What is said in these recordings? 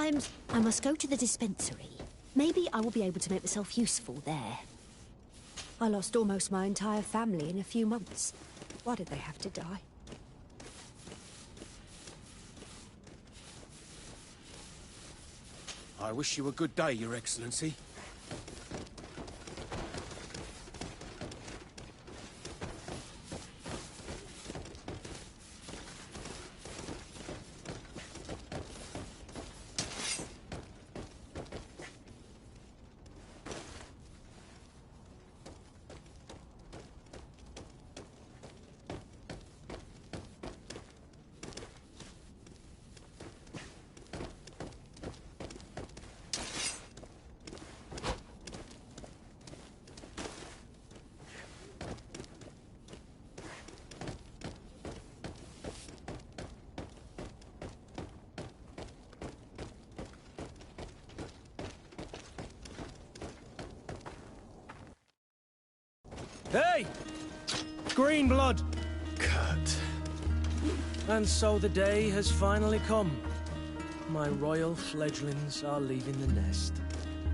I must go to the dispensary. Maybe I will be able to make myself useful there. I lost almost my entire family in a few months. Why did they have to die? I wish you a good day, Your Excellency. Hey! Green blood! Kurt. And so the day has finally come. My royal fledglings are leaving the nest.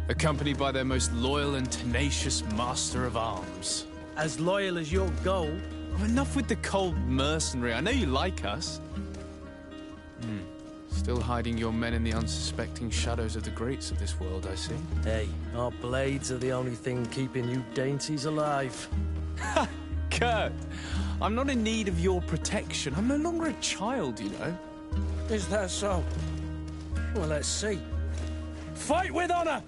Accompanied by their most loyal and tenacious master of arms. As loyal as your goal. Oh, enough with the cold mercenary. I know you like us. Still hiding your men in the unsuspecting shadows of the greats of this world, I see. Hey, our blades are the only thing keeping you dainties alive. Ha! Kurt! I'm not in need of your protection. I'm no longer a child, you know. Is that so? Well, let's see. Fight with honor!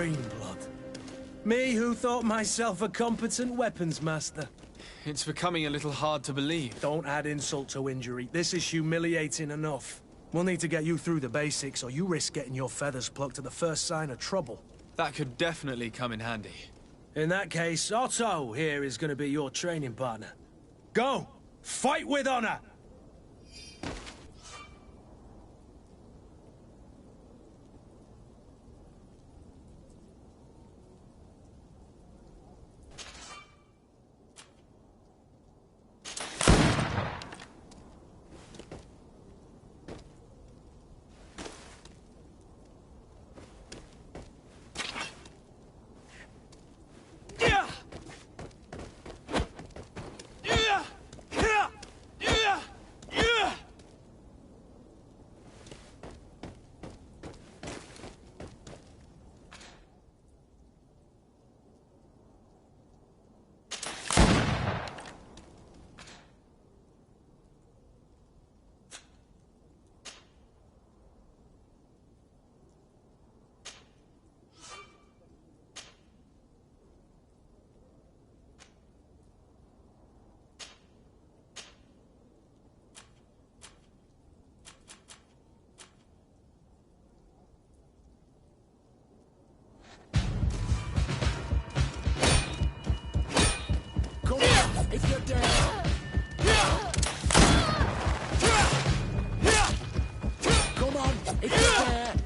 Greenblood. Me who thought myself a competent weapons master. It's becoming a little hard to believe. Don't add insult to injury. This is humiliating enough. We'll need to get you through the basics, or you risk getting your feathers plucked at the first sign of trouble. That could definitely come in handy. In that case, Otto here is going to be your training partner. Go! Fight with honor! If you're dead. Come on, if you're dead.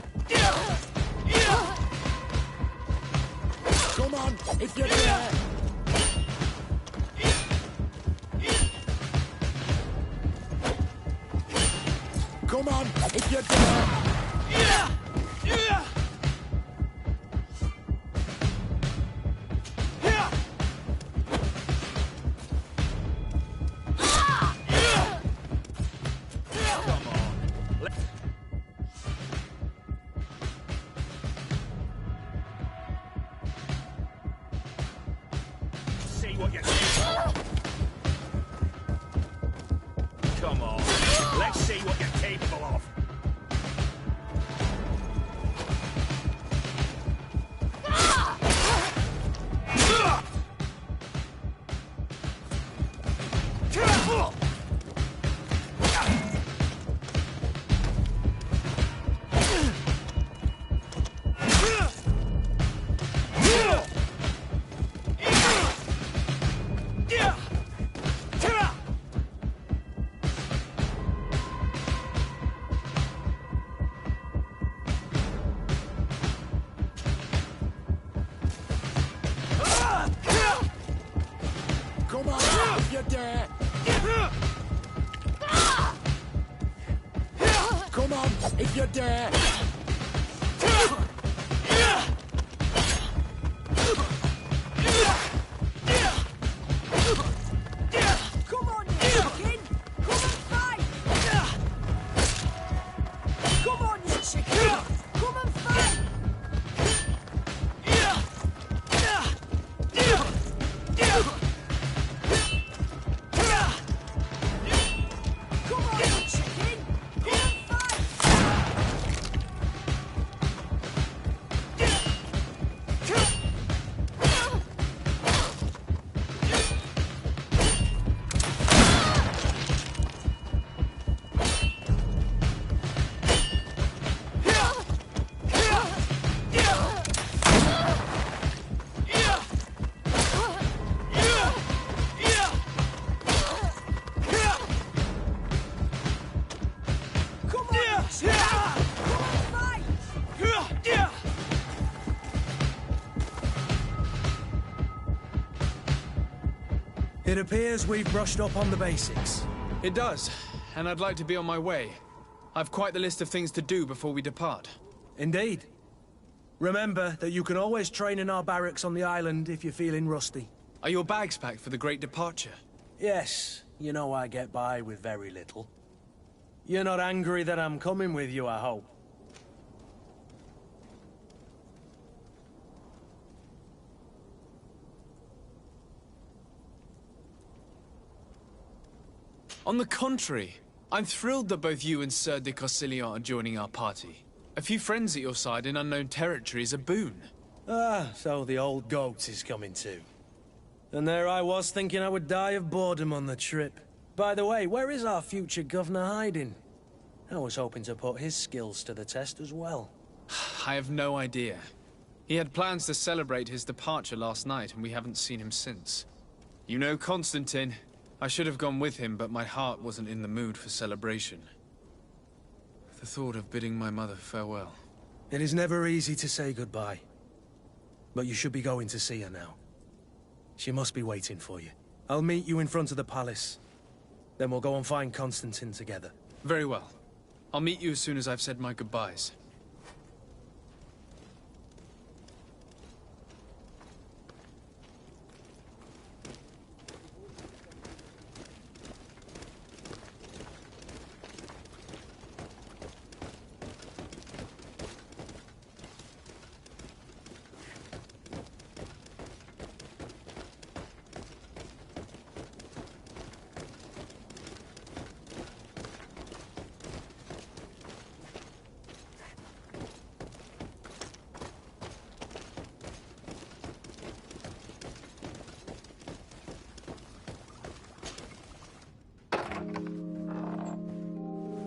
Come on, if you're dead. Come on, if you're dead. See what you're capable of. Come on, let's see what you're capable of. Come on, if you're dead. Come on, if you're dead. Come on, you chicken! Come and fight! Come on, you chicken! Come and fight! Come on, you chicken! Come and fight! Come on, you chicken! Come and fight! It appears we've brushed up on the basics. It does, and I'd like to be on my way. I've quite the list of things to do before we depart. Indeed. Remember that you can always train in our barracks on the island if you're feeling rusty. Are your bags packed for the great departure? Yes, you know I get by with very little. You're not angry that I'm coming with you, I hope. On the contrary, I'm thrilled that both you and Sir de Corsilion are joining our party. A few friends at your side in unknown territory is a boon. Ah, so the old goat is coming too. And there I was thinking I would die of boredom on the trip. By the way, where is our future governor hiding? I was hoping to put his skills to the test as well. I have no idea. He had plans to celebrate his departure last night, and we haven't seen him since. You know Constantine. I should have gone with him, but my heart wasn't in the mood for celebration. The thought of bidding my mother farewell. It is never easy to say goodbye. But you should be going to see her now. She must be waiting for you. I'll meet you in front of the palace. Then we'll go and find Constantine together. Very well. I'll meet you as soon as I've said my goodbyes.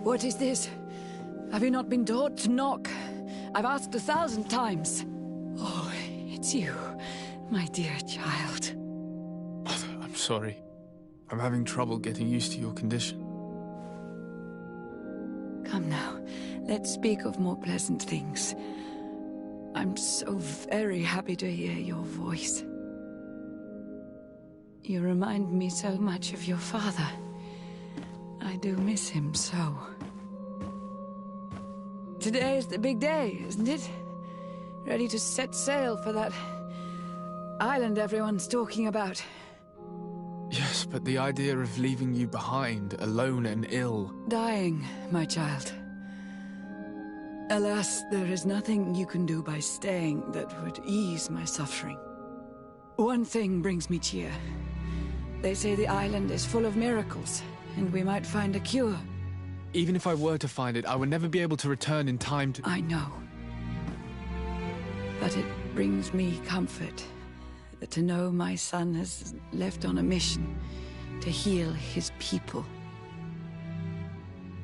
What is this? Have you not been taught to knock? I've asked 1,000 times. Oh, it's you, my dear child. I'm sorry. I'm having trouble getting used to your condition. Come now, let's speak of more pleasant things. I'm so very happy to hear your voice. You remind me so much of your father. I do miss him so. Today is the big day, isn't it? Ready to set sail for that island everyone's talking about. Yes, but the idea of leaving you behind, alone and ill... Dying, my child. Alas, there is nothing you can do by staying that would ease my suffering. One thing brings me cheer. They say the island is full of miracles, and we might find a cure. Even if I were to find it, I would never be able to return in time to... I know. But it brings me comfort to know my son has left on a mission to heal his people.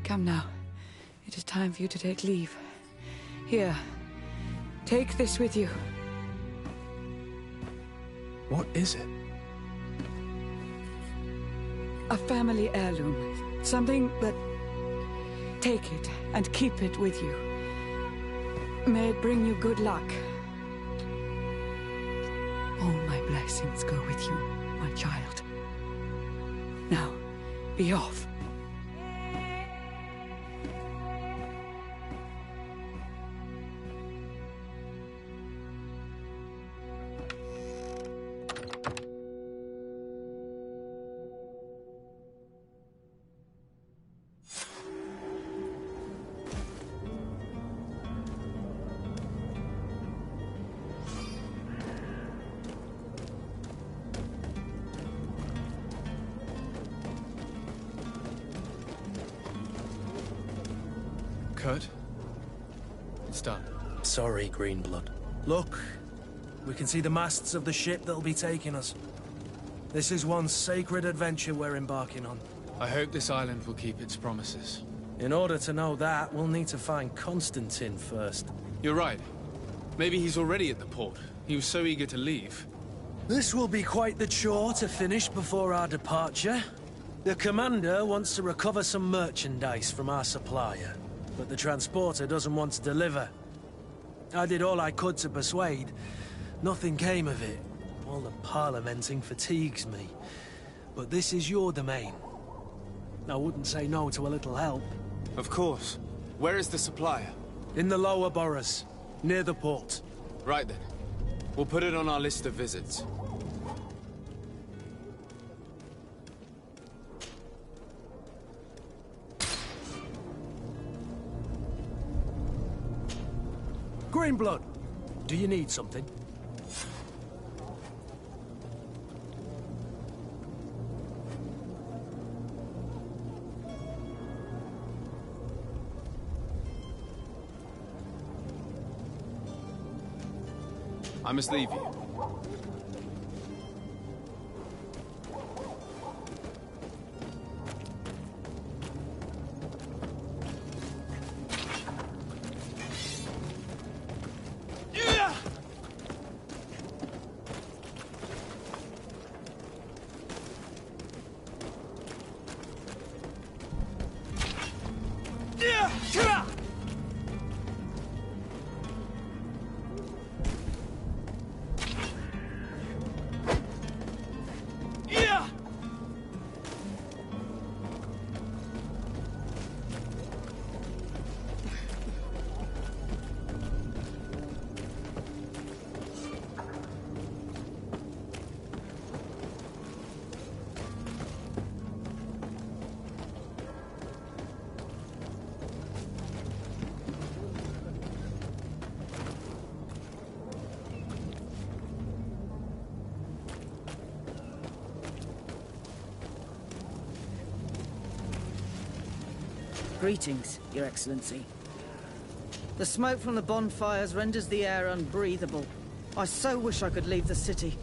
Come now. It is time for you to take leave. Here, take this with you. What is it? A family heirloom. Something that... Take it and keep it with you. May it bring you good luck. All my blessings go with you, my child. Now, be off. Kurt? It's done. Sorry, Greenblood. Look, we can see the masts of the ship that'll be taking us. This is one sacred adventure we're embarking on. I hope this island will keep its promises. In order to know that, we'll need to find Constantine first. You're right. Maybe he's already at the port. He was so eager to leave. This will be quite the chore to finish before our departure. The commander wants to recover some merchandise from our supplier, but the transporter doesn't want to deliver. I did all I could to persuade. Nothing came of it. All the parliamenting fatigues me. But this is your domain. I wouldn't say no to a little help. Of course. Where is the supplier? In the lower boroughs, near the port. Right then. We'll put it on our list of visits. Greenblood, do you need something? I must leave you. Greetings, Your Excellency. The smoke from the bonfires renders the air unbreathable. I so wish I could leave the city.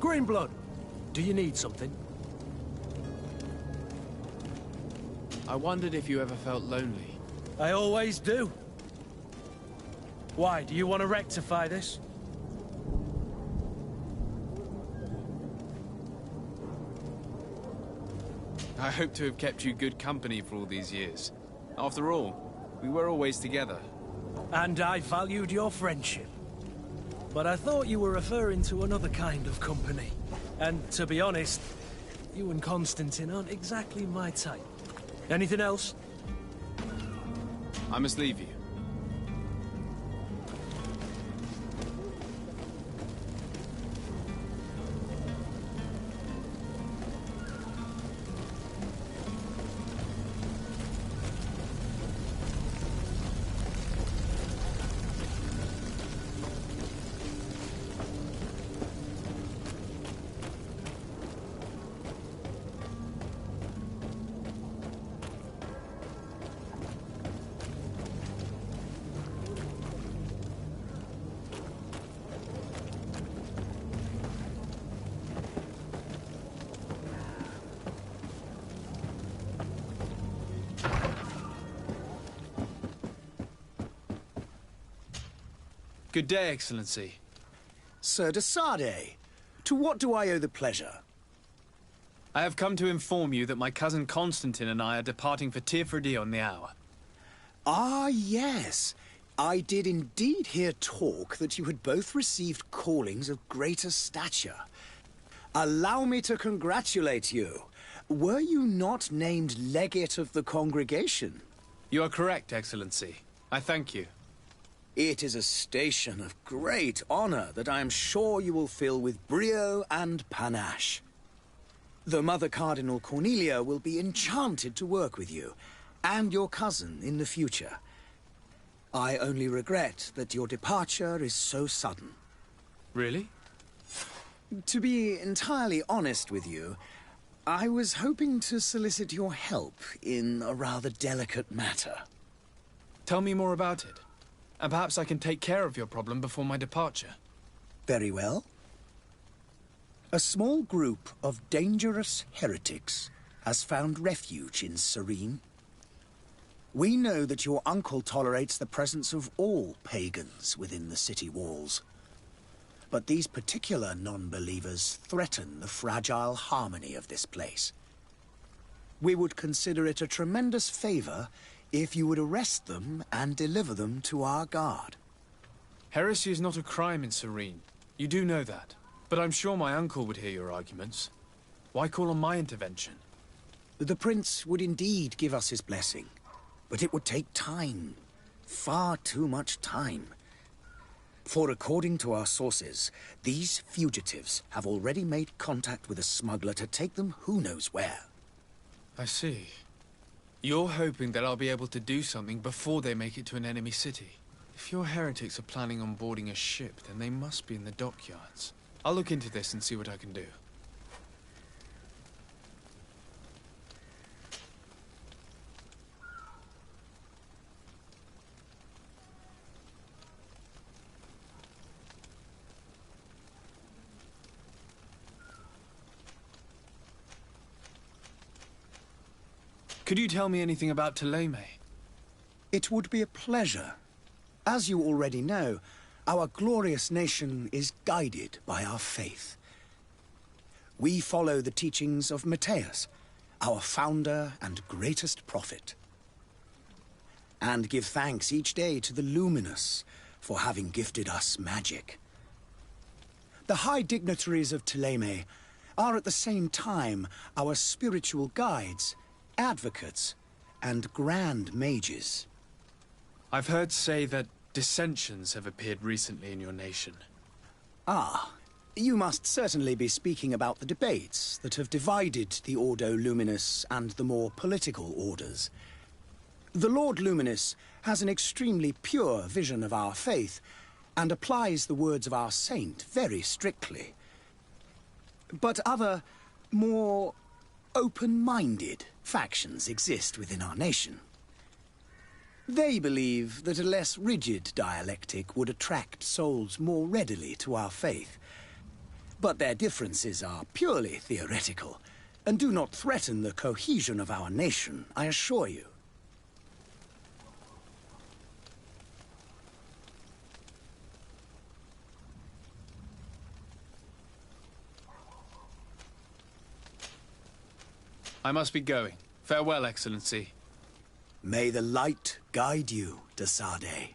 Greenblood, do you need something? I wondered if you ever felt lonely. I always do. Why, do you want to rectify this? I hope to have kept you good company for all these years. After all, we were always together. And I valued your friendship. But I thought you were referring to another kind of company. And to be honest, you and Constantine aren't exactly my type. Anything else? I must leave you. Good day, Excellency. Sir de Sade, to what do I owe the pleasure? I have come to inform you that my cousin Constantine and I are departing for Tirfredi on the hour. Ah, yes. I did indeed hear talk that you had both received callings of greater stature. Allow me to congratulate you. Were you not named legate of the congregation? You are correct, Excellency. I thank you. It is a station of great honor that I am sure you will fill with brio and panache. The Mother Cardinal Cornelia will be enchanted to work with you, and your cousin in the future. I only regret that your departure is so sudden. Really? To be entirely honest with you, I was hoping to solicit your help in a rather delicate matter. Tell me more about it. And perhaps I can take care of your problem before my departure. Very well. A small group of dangerous heretics has found refuge in Serene. We know that your uncle tolerates the presence of all pagans within the city walls. But these particular non-believers threaten the fragile harmony of this place. We would consider it a tremendous favor if you would arrest them and deliver them to our guard. Heresy is not a crime in Serene. You do know that. But I'm sure my uncle would hear your arguments. Why call on my intervention? The Prince would indeed give us his blessing, but it would take time. Far too much time. For according to our sources, these fugitives have already made contact with a smuggler to take them who knows where. I see. You're hoping that I'll be able to do something before they make it to an enemy city. If your heretics are planning on boarding a ship, then they must be in the dockyards. I'll look into this and see what I can do. Could you tell me anything about Thélème? It would be a pleasure. As you already know, our glorious nation is guided by our faith. We follow the teachings of Matthias, our founder and greatest prophet, and give thanks each day to the Luminous for having gifted us magic. The high dignitaries of Thélème are at the same time our spiritual guides, advocates, and grand mages. I've heard say that dissensions have appeared recently in your nation. Ah, you must certainly be speaking about the debates that have divided the Ordo Luminous and the more political orders. The Lord Luminous has an extremely pure vision of our faith and applies the words of our saint very strictly. But other, more open-minded factions exist within our nation. They believe that a less rigid dialectic would attract souls more readily to our faith. But their differences are purely theoretical, and do not threaten the cohesion of our nation, I assure you. I must be going. Farewell, Excellency. May the light guide you, de Sade.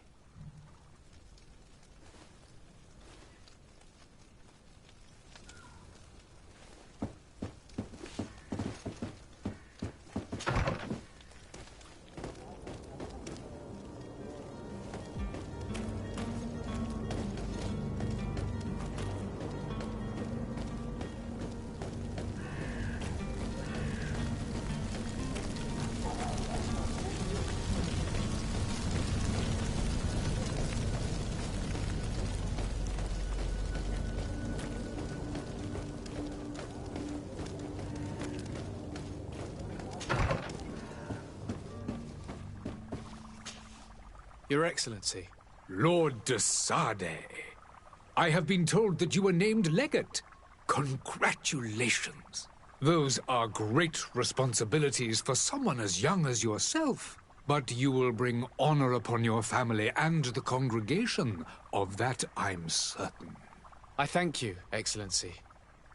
Your Excellency. Lord de Sade, I have been told that you were named legate. Congratulations. Those are great responsibilities for someone as young as yourself. But you will bring honor upon your family and the congregation. Of that I'm certain. I thank you, Excellency.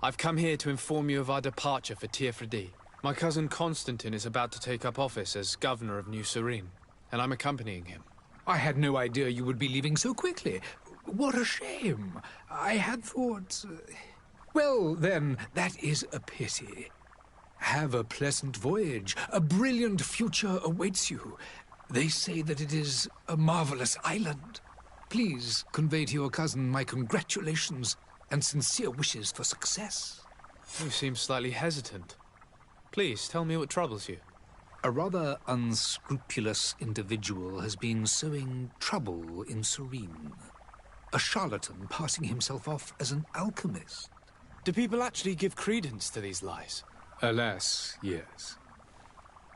I've come here to inform you of our departure for Tiefredi. My cousin Constantine is about to take up office as governor of New Serene, and I'm accompanying him. I had no idea you would be leaving so quickly. What a shame. I had thought... Well, then, that is a pity. Have a pleasant voyage. A brilliant future awaits you. They say that it is a marvelous island. Please convey to your cousin my congratulations and sincere wishes for success. You seem slightly hesitant. Please, tell me what troubles you. A rather unscrupulous individual has been sowing trouble in Serene. A charlatan passing himself off as an alchemist. Do people actually give credence to these lies? Alas, yes.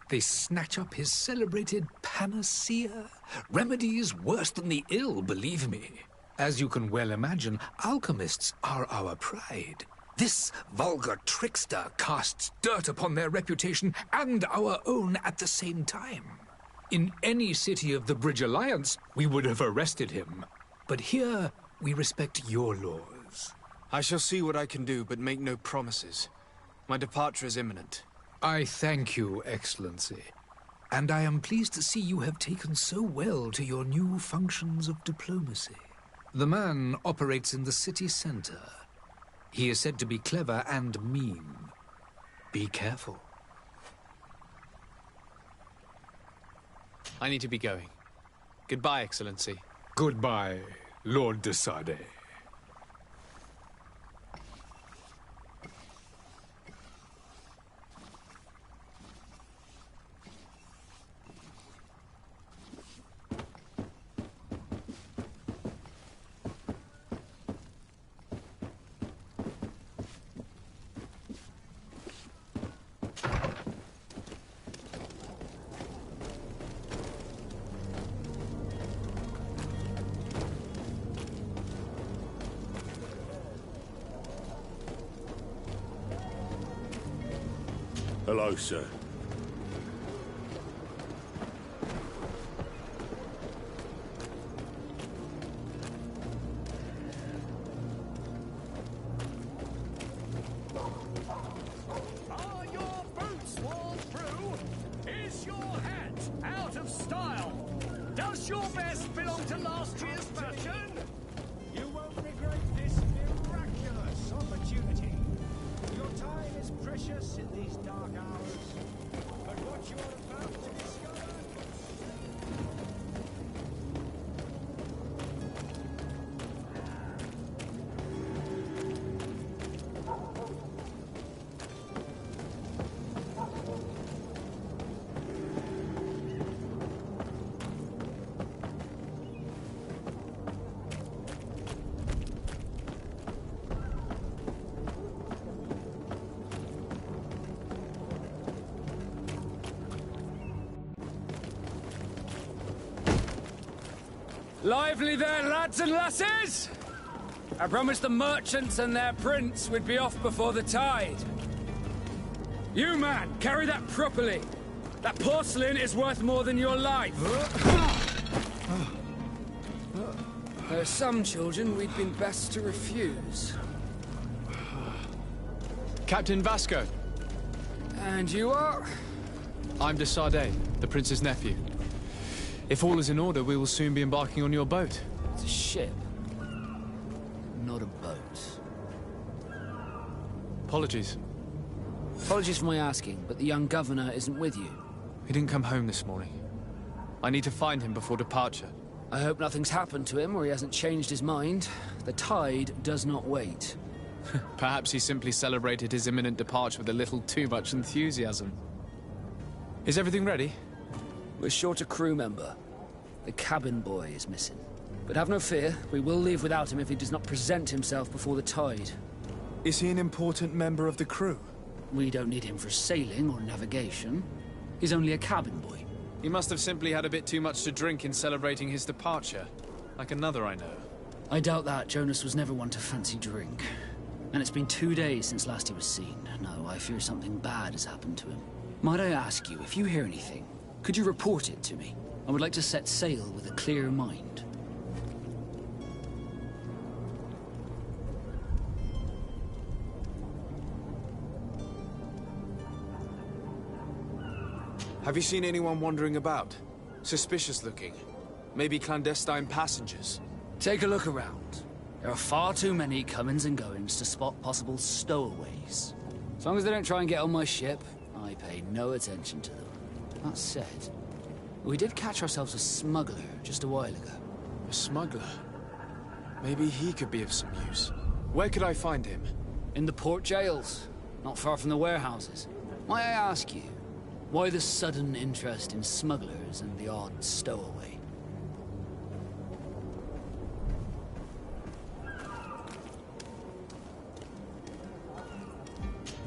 They snatch up his celebrated panacea. Remedies worse than the ill, believe me. As you can well imagine, alchemists are our pride. This vulgar trickster casts dirt upon their reputation and our own at the same time. In any city of the Bridge Alliance, we would have arrested him. But here, we respect your laws. I shall see what I can do, but make no promises. My departure is imminent. I thank you, Excellency. And I am pleased to see you have taken so well to your new functions of diplomacy. The man operates in the city center. He is said to be clever and mean. Be careful. I need to be going. Goodbye, Excellency. Goodbye, Lord de Sardet. Hello, sir. Are your boots worn through? Is your hat out of style? Does your vest belong to last year's fashion? You won't regret this miraculous opportunity. Your time is precious in these dark hours. But what you are about to discover... Lively there, lads and lasses! I promised the merchants and their prince we'd be off before the tide. You, man, carry that properly. That porcelain is worth more than your life. There are some children we'd been best to refuse. Captain Vasco. And you are? I'm de Sardet, the prince's nephew. If all is in order, we will soon be embarking on your boat. It's a ship, not a boat. Apologies. Apologies for my asking, but the young governor isn't with you. He didn't come home this morning. I need to find him before departure. I hope nothing's happened to him or he hasn't changed his mind. The tide does not wait. Perhaps he simply celebrated his imminent departure with a little too much enthusiasm. Is everything ready? We're short a crew member. The cabin boy is missing. But have no fear, we will leave without him if he does not present himself before the tide. Is he an important member of the crew? We don't need him for sailing or navigation. He's only a cabin boy. He must have simply had a bit too much to drink in celebrating his departure. Like another I know. I doubt that. Jonas was never one to fancy drink. And it's been 2 days since last he was seen. No, I fear something bad has happened to him. Might I ask you, if you hear anything, could you report it to me? I would like to set sail with a clear mind. Have you seen anyone wandering about? Suspicious looking. Maybe clandestine passengers? Take a look around. There are far too many comings and goings to spot possible stowaways. As long as they don't try and get on my ship, I pay no attention to them. That said, we did catch ourselves a smuggler just a while ago. A smuggler? Maybe he could be of some use. Where could I find him? In the port jails, not far from the warehouses. Might I ask you, why the sudden interest in smugglers and the odd stowaway?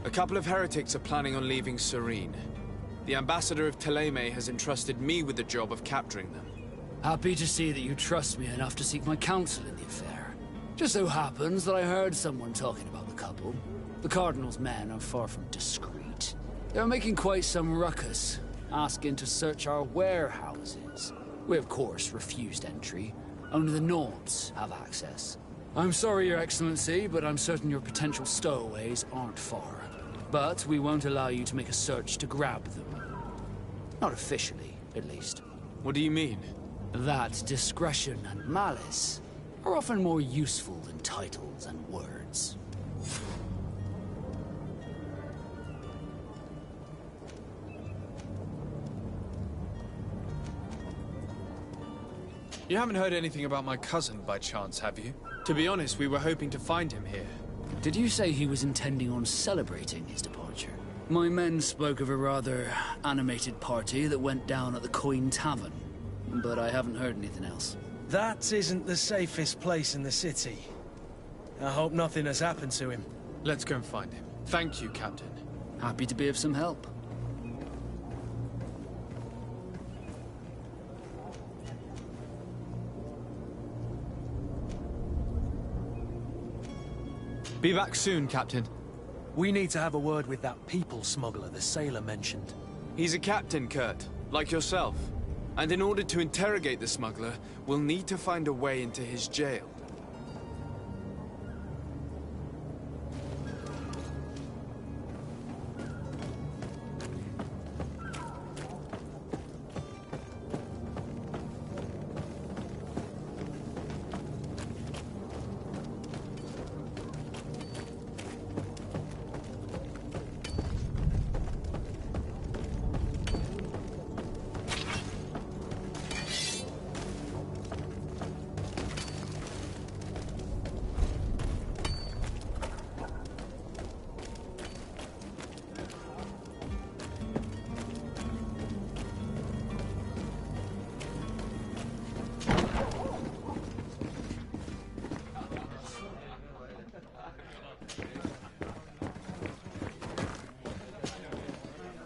A couple of heretics are planning on leaving Serene. The ambassador of Teleme has entrusted me with the job of capturing them. Happy to see that you trust me enough to seek my counsel in the affair. Just so happens that I heard someone talking about the couple. The Cardinal's men are far from discreet. They're making quite some ruckus, asking to search our warehouses. We, of course, refused entry. Only the Nords have access. I'm sorry, Your Excellency, but I'm certain your potential stowaways aren't far. But we won't allow you to make a search to grab them. Not officially, at least. What do you mean? That discretion and malice are often more useful than titles and words. You haven't heard anything about my cousin by chance, have you? To be honest, we were hoping to find him here. Did you say he was intending on celebrating his departure? My men spoke of a rather animated party that went down at the Coin Tavern, but I haven't heard anything else. That isn't the safest place in the city. I hope nothing has happened to him. Let's go and find him. Thank you, Captain. Happy to be of some help. Be back soon, Captain. We need to have a word with that people smuggler the sailor mentioned. He's a captain, Kurt, like yourself. And in order to interrogate the smuggler, we'll need to find a way into his jail.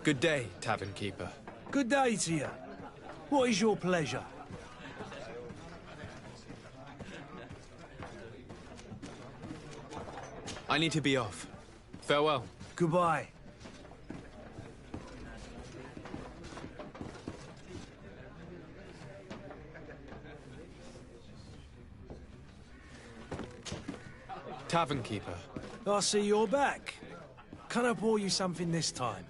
Good day, tavern keeper. Good day to you. What is your pleasure? I need to be off. Farewell. Goodbye. Tavern keeper. I see you're back. Can I pour you something this time?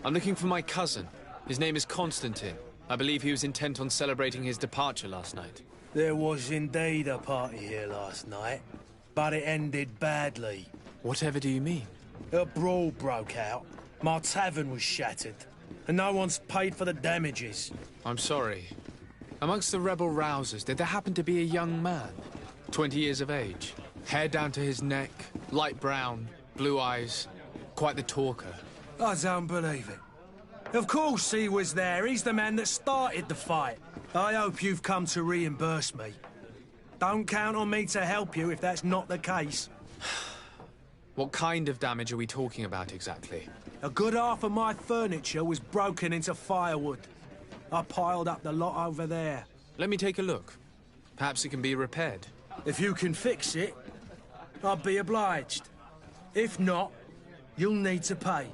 I'm looking for my cousin. His name is Constantine. I believe he was intent on celebrating his departure last night. There was indeed a party here last night, but it ended badly. Whatever do you mean? A brawl broke out. My tavern was shattered, and no one's paid for the damages. I'm sorry. Amongst the rebel rousers, did there happen to be a young man? 20 years of age. Hair down to his neck, light brown, blue eyes. Quite the talker. I don't believe it. Of course he was there. He's the man that started the fight. I hope you've come to reimburse me. Don't count on me to help you if that's not the case. What kind of damage are we talking about exactly? A good half of my furniture was broken into firewood. I piled up the lot over there. Let me take a look. Perhaps it can be repaired. If you can fix it, I'll be obliged. If not, you'll need to pay.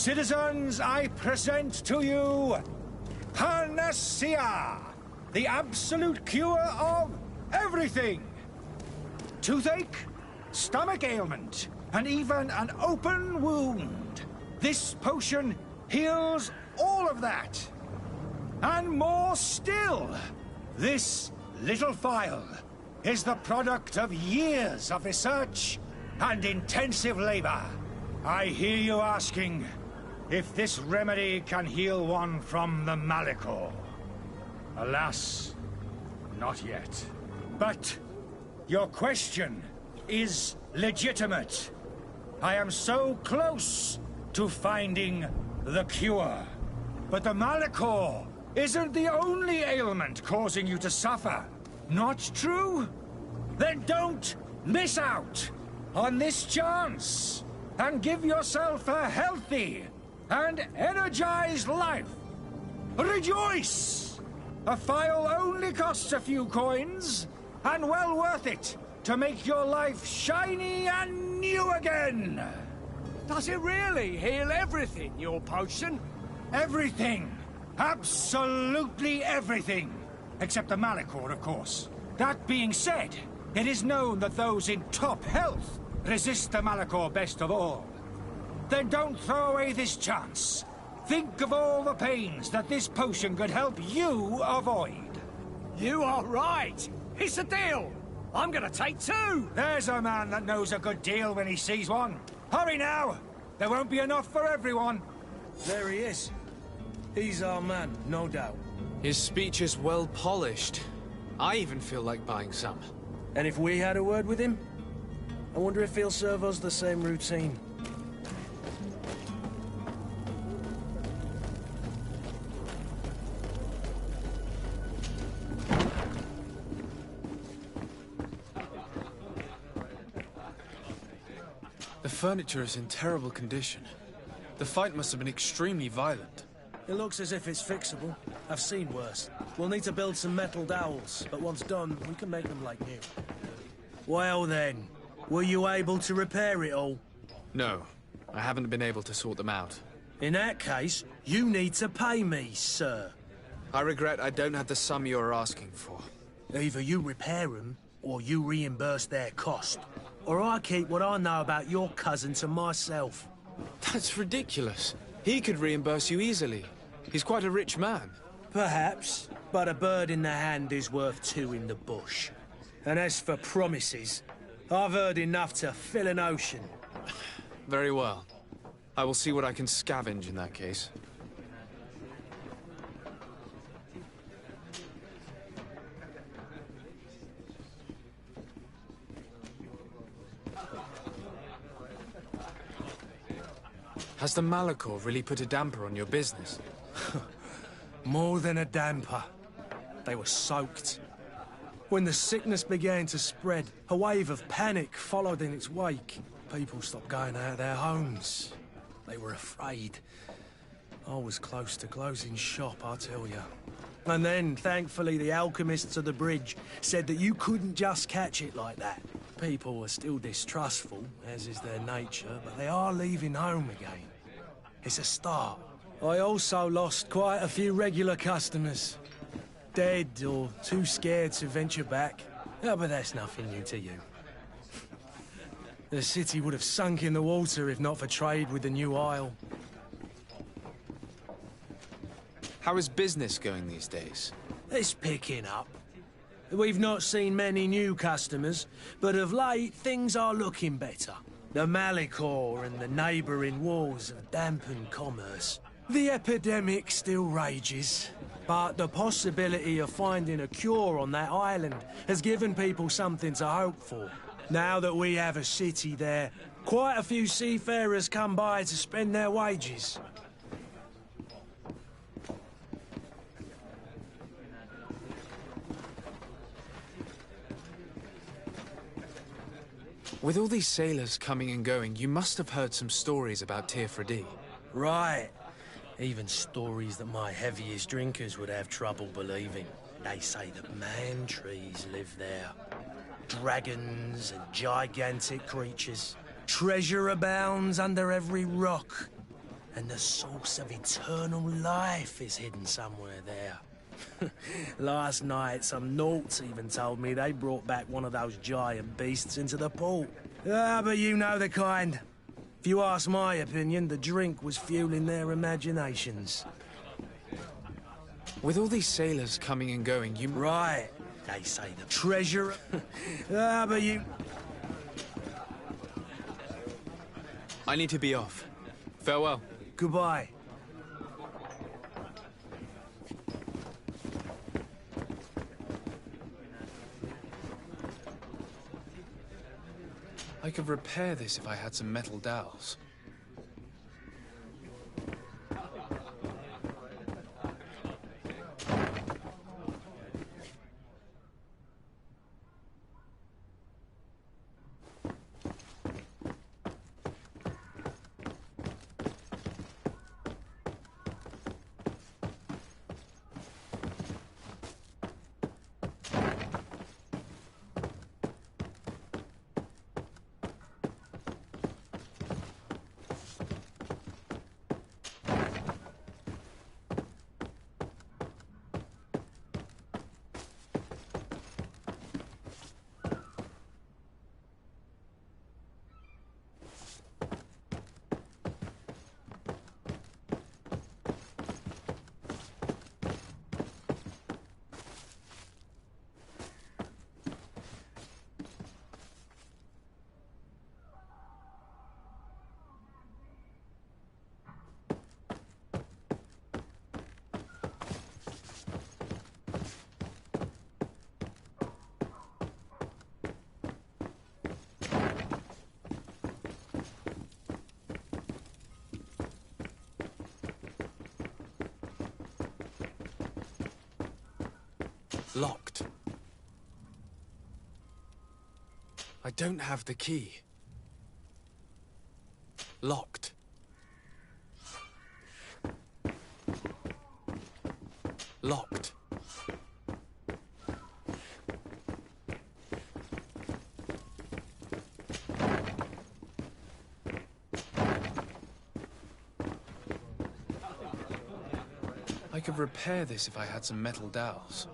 Citizens, I present to you Panacea, the absolute cure of everything. Toothache, stomach ailment, and even an open wound. This potion heals all of that. And more still, this little phial is the product of years of research and intensive labor. I hear you asking if this remedy can heal one from the Malachor. Alas, not yet. But your question is legitimate. I am so close to finding the cure. But the Malachor isn't the only ailment causing you to suffer. Not true? Then don't miss out on this chance and give yourself a healthy and energized life. Rejoice! A phial only costs a few coins, and well worth it to make your life shiny and new again. Does it really heal everything, your potion? Everything. Absolutely everything. Except the Malachor, of course. That being said, it is known that those in top health resist the Malachor best of all. Then don't throw away this chance. Think of all the pains that this potion could help you avoid. You are right. It's a deal. I'm gonna take two. There's a man that knows a good deal when he sees one. Hurry now. There won't be enough for everyone. There he is. He's our man, no doubt. His speech is well polished. I even feel like buying some. And if we had a word with him? I wonder if he'll serve us the same routine. The furniture is in terrible condition. The fight must have been extremely violent. It looks as if it's fixable. I've seen worse. We'll need to build some metal dowels, but once done, we can make them like new. Well then, were you able to repair it all? No, I haven't been able to sort them out. In that case, you need to pay me, sir. I regret I don't have the sum you are asking for. Either you repair them, or you reimburse their cost. Or I keep what I know about your cousin to myself. That's ridiculous. He could reimburse you easily. He's quite a rich man. Perhaps, but a bird in the hand is worth two in the bush. And as for promises, I've heard enough to fill an ocean. Very well. I will see what I can scavenge in that case. Has the Malachor really put a damper on your business? More than a damper. They were soaked. When the sickness began to spread, a wave of panic followed in its wake. People stopped going out of their homes. They were afraid. I was close to closing shop, I tell you. And then, thankfully, the alchemists of the bridge said that you couldn't just catch it like that. People were still distrustful, as is their nature, but they are leaving home again. It's a start. I also lost quite a few regular customers. Dead or too scared to venture back. Oh, but that's nothing new to you. The city would have sunk in the water if not for trade with the new isle. How is business going these days? It's picking up. We've not seen many new customers, but of late things are looking better. The Malachor and the neighbouring wars have dampened commerce. The epidemic still rages, but the possibility of finding a cure on that island has given people something to hope for. Now that we have a city there, quite a few seafarers come by to spend their wages. With all these sailors coming and going, you must have heard some stories about Teerfredi. Right. Even stories that my heaviest drinkers would have trouble believing. They say that man-trees live there. Dragons and gigantic creatures. Treasure abounds under every rock. And the source of eternal life is hidden somewhere there. Last night, some Nauts even told me they brought back one of those giant beasts into the port. Ah, but you know the kind. If you ask my opinion, the drink was fueling their imaginations. With all these sailors coming and going, you... Right. They say the treasure... Ah, but you... I need to be off. Farewell. Goodbye. I could repair this if I had some metal dowels. Locked. I don't have the key. Locked. Locked. I could repair this if I had some metal dowels.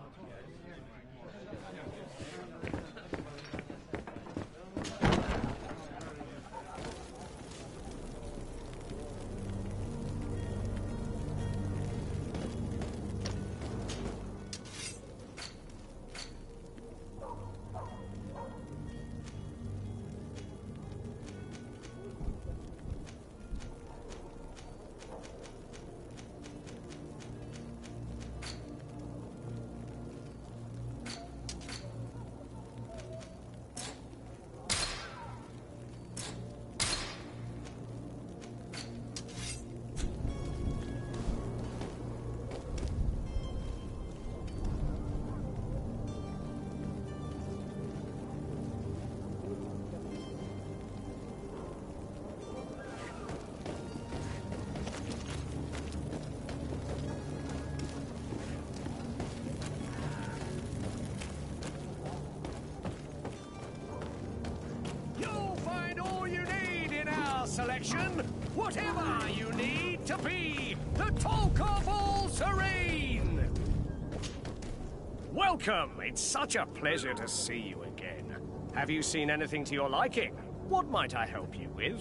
Selection, whatever you need to be the talk of all Serene. Welcome. It's such a pleasure to see you again. Have you seen anything to your liking? What might I help you with?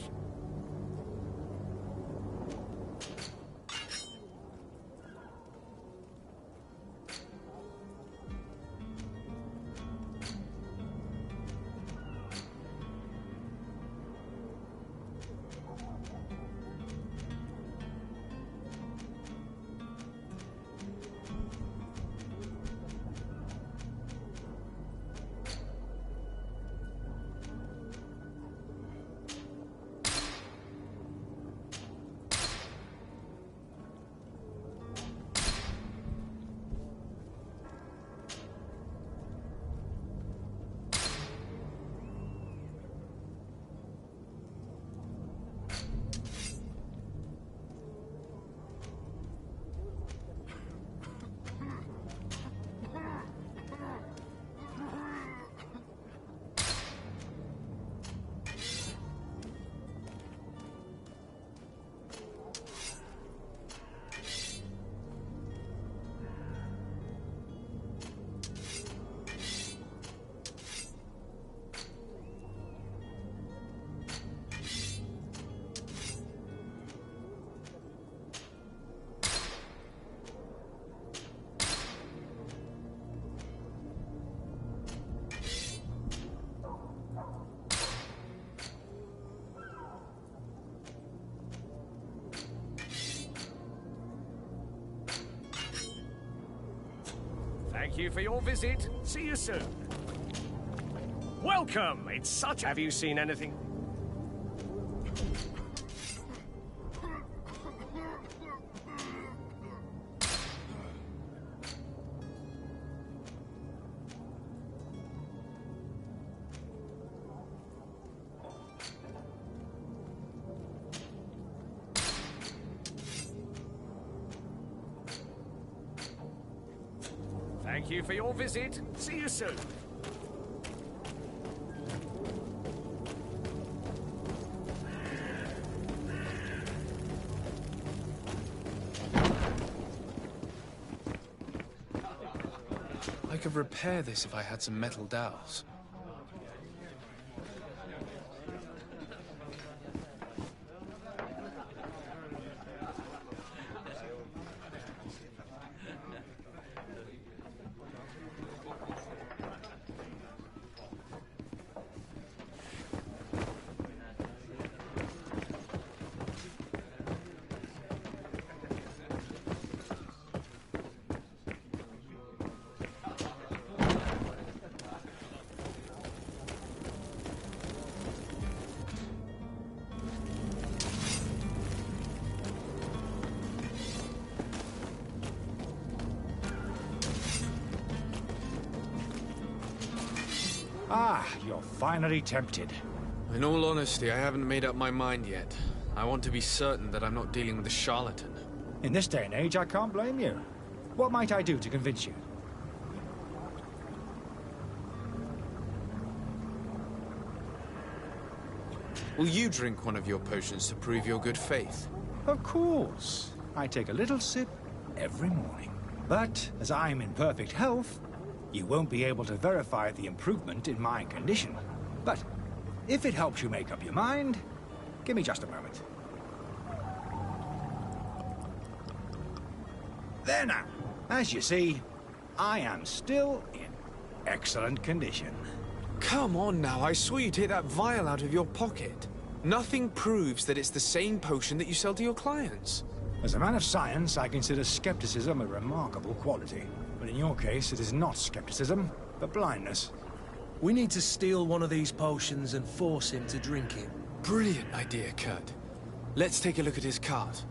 Thank you for your visit. See you soon. Welcome. It's such... Have you seen anything? Thank you for your visit. See you soon. I could repair this if I had some metal dowels. Ah, you're finally tempted. In all honesty, I haven't made up my mind yet. I want to be certain that I'm not dealing with a charlatan. In this day and age, I can't blame you. What might I do to convince you? Will you drink one of your potions to prove your good faith? Of course. I take a little sip every morning. But as I'm in perfect health, you won't be able to verify the improvement in my condition. But if it helps you make up your mind, give me just a moment. There now. As you see, I am still in excellent condition. Come on now, I swear you take that vial out of your pocket. Nothing proves that it's the same potion that you sell to your clients. As a man of science, I consider skepticism a remarkable quality. But in your case, it is not skepticism, but blindness. We need to steal one of these potions and force him to drink it. Brilliant idea, Kurt. Let's take a look at his cart.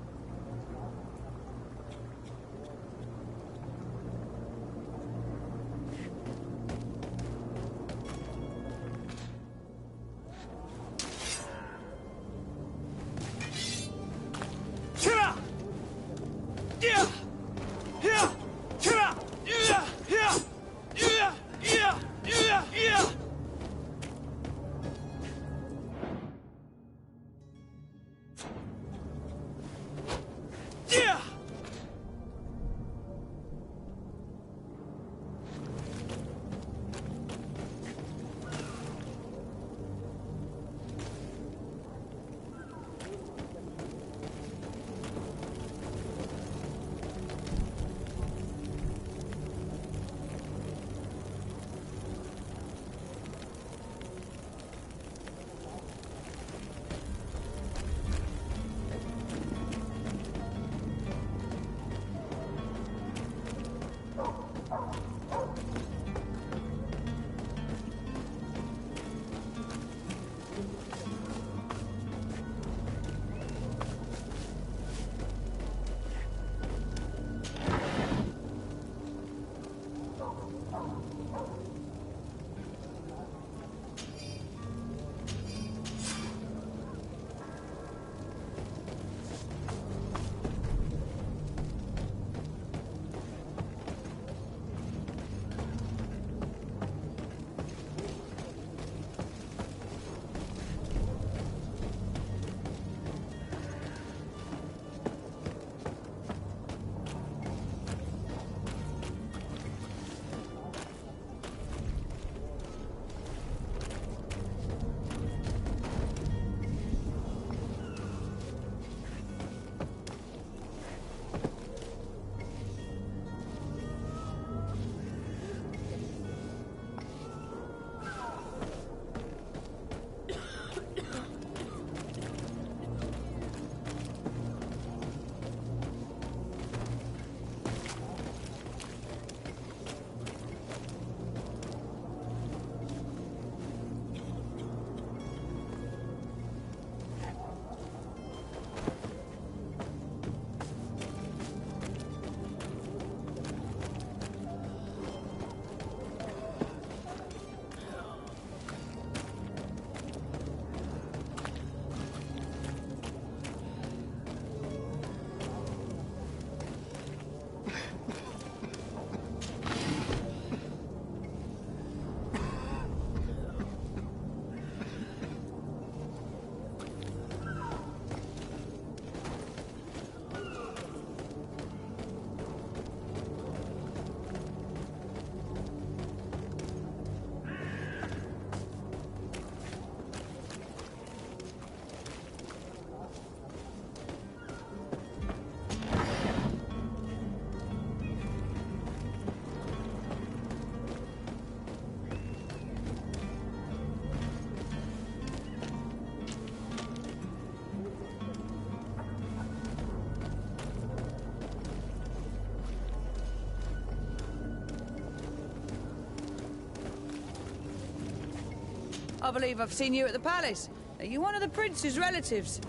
I believe I've seen you at the palace. Are you one of the prince's relatives?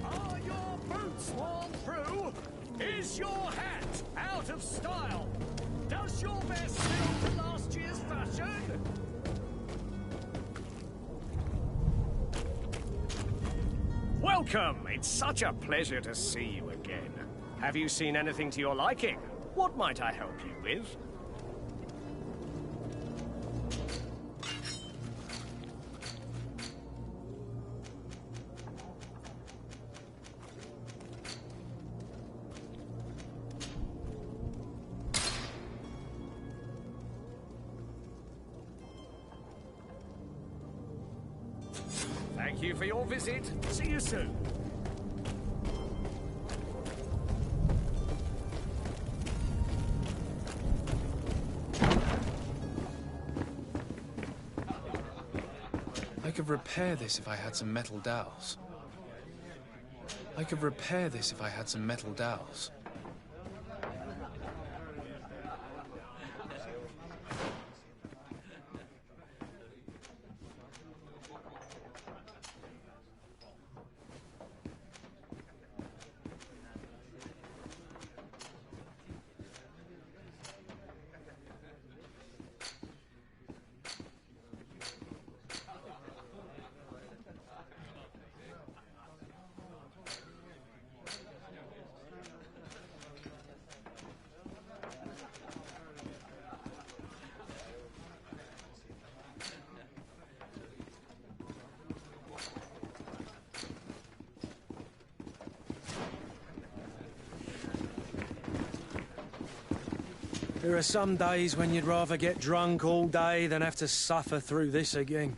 Are your boots worn through? Is your hat out of style? Does your vest fit to last year's fashion? Welcome! It's such a pleasure to see you again. Have you seen anything to your liking? What might I help you with? Thank you for your visit. See you soon. I could repair this if I had some metal dowels. I could repair this if I had some metal dowels. There are some days when you'd rather get drunk all day than have to suffer through this again.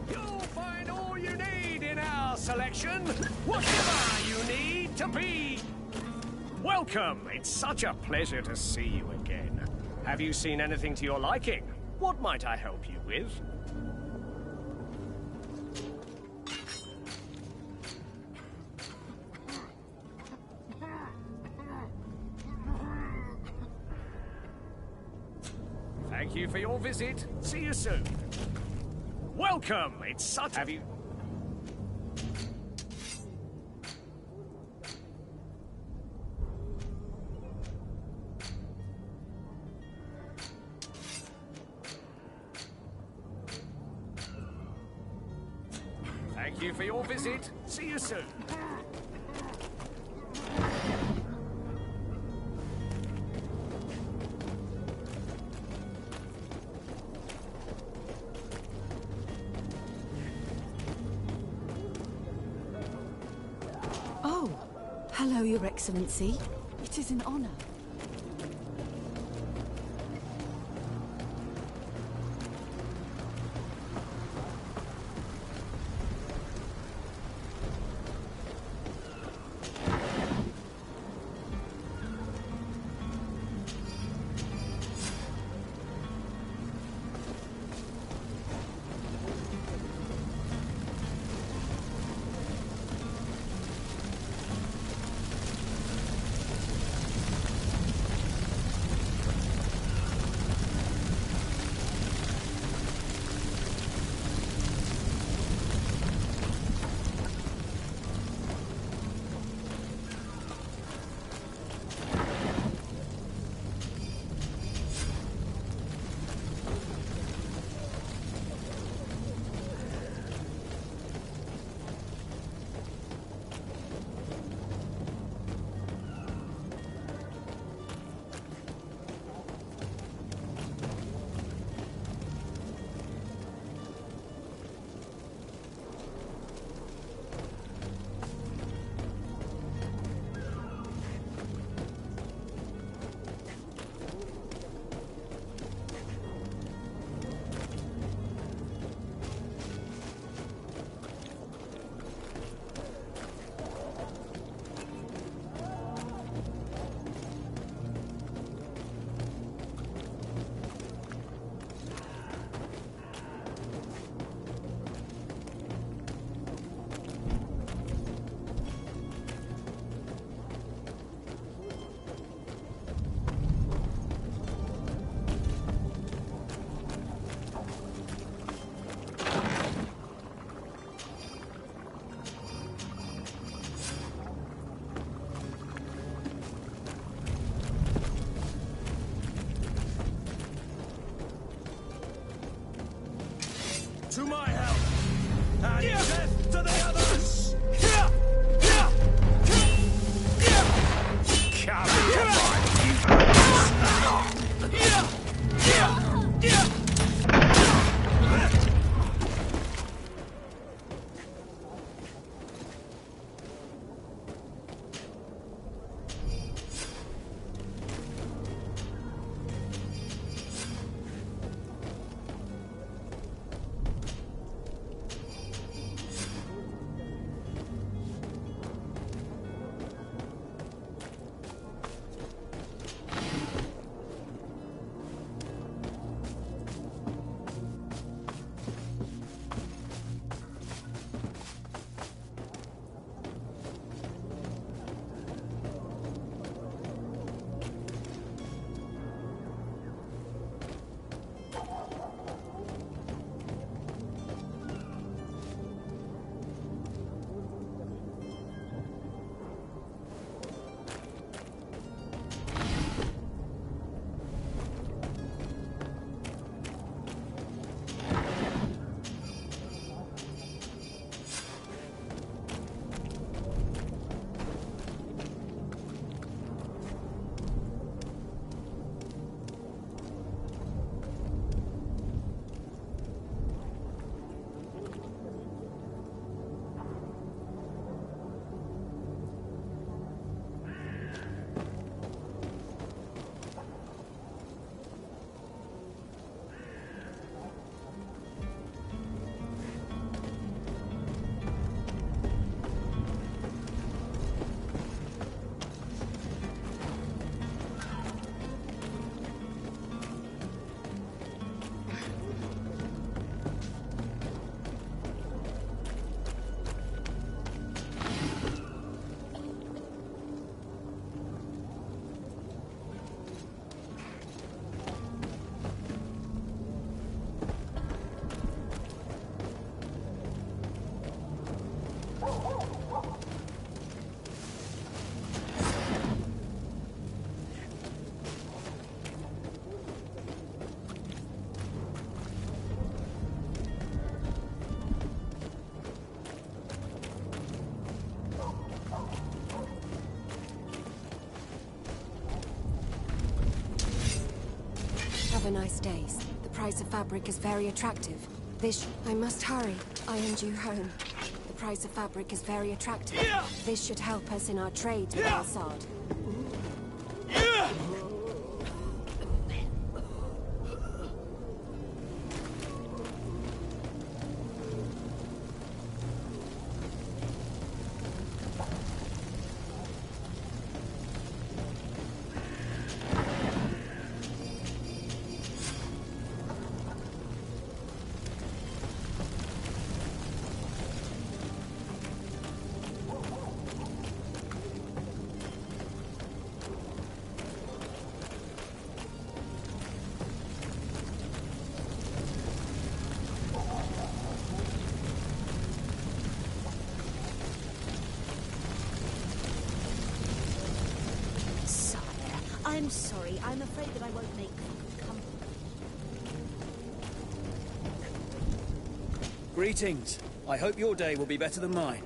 You'll find all you need in our selection. Whatever you need to be. Welcome. It's such a pleasure to see you again. Have you seen anything to your liking? What might I help you with? Thank you for your visit. See you soon. Welcome. It's such. Have you? Thank you for your visit. See you soon. Oh, hello, Your Excellency. It is an honor. to my help! And death to the others! Come Have a nice day. The price of fabric is very attractive. I must hurry. I am due home. The price of fabric is very attractive. This should help us in our trades with Al-Sad. I'm sorry. I'm afraid that I won't make company. Greetings. I hope your day will be better than mine.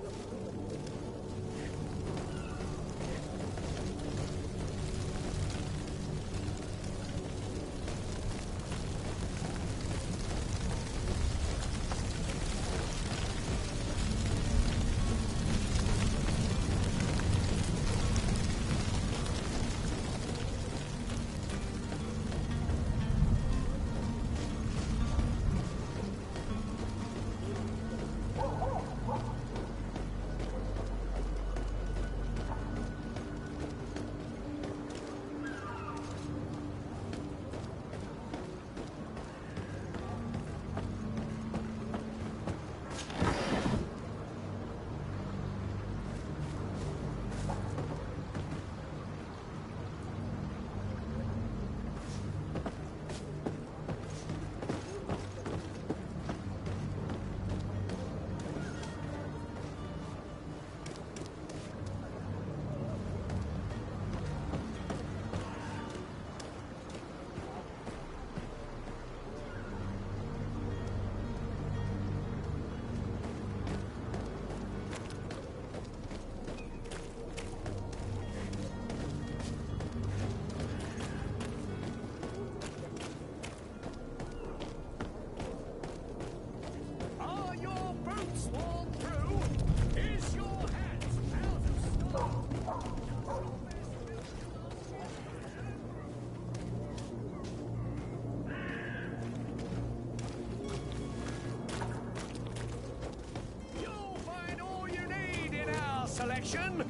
selection.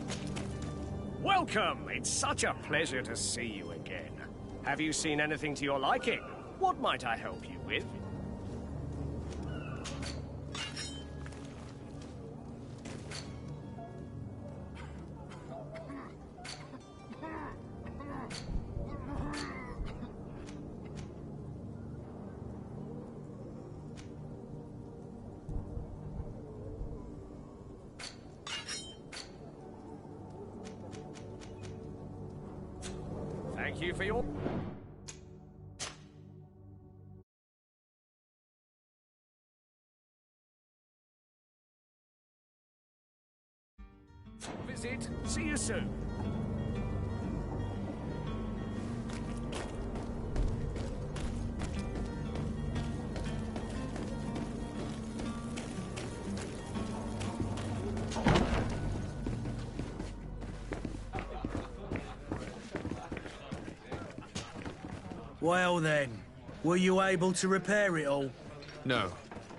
Welcome. It's such a pleasure to see you again. Have you seen anything to your liking? What might I help you with? Thank you for your... visit. See you soon. Well then, were you able to repair it all? No,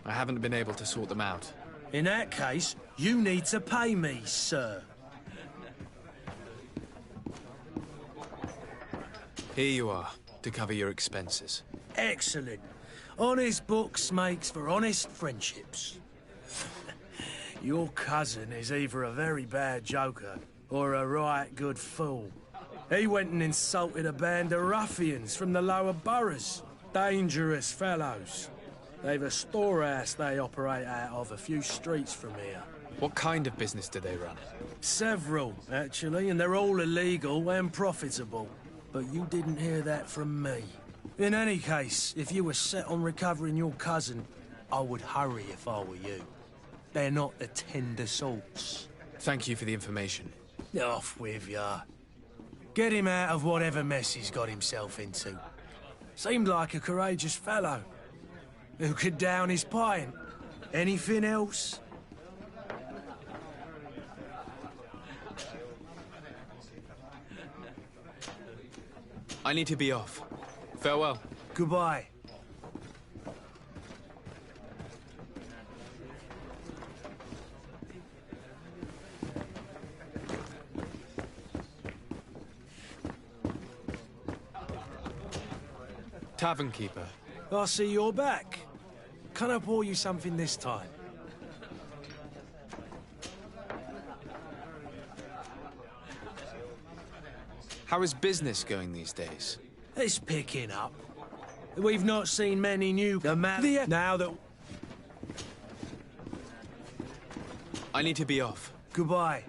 I haven't been able to sort them out. In that case, you need to pay me, sir. Here you are, to cover your expenses. Excellent. Honest books makes for honest friendships. Your cousin is either a very bad joker or a right good fool. He went and insulted a band of ruffians from the lower boroughs. Dangerous fellows. They've a storehouse they operate out of a few streets from here. What kind of business do they run? Several, actually, and they're all illegal and profitable. But you didn't hear that from me. In any case, if you were set on recovering your cousin, I would hurry if I were you. They're not the tender sorts. Thank you for the information. Off with ya. Get him out of whatever mess he's got himself into. Seemed like a courageous fellow. Who could down his pint? Anything else? I need to be off. Farewell. Goodbye. Tavern keeper. I see you're back. Can I pour you something this time? How is business going these days? It's picking up. We've not seen many new... now that... I need to be off. Goodbye.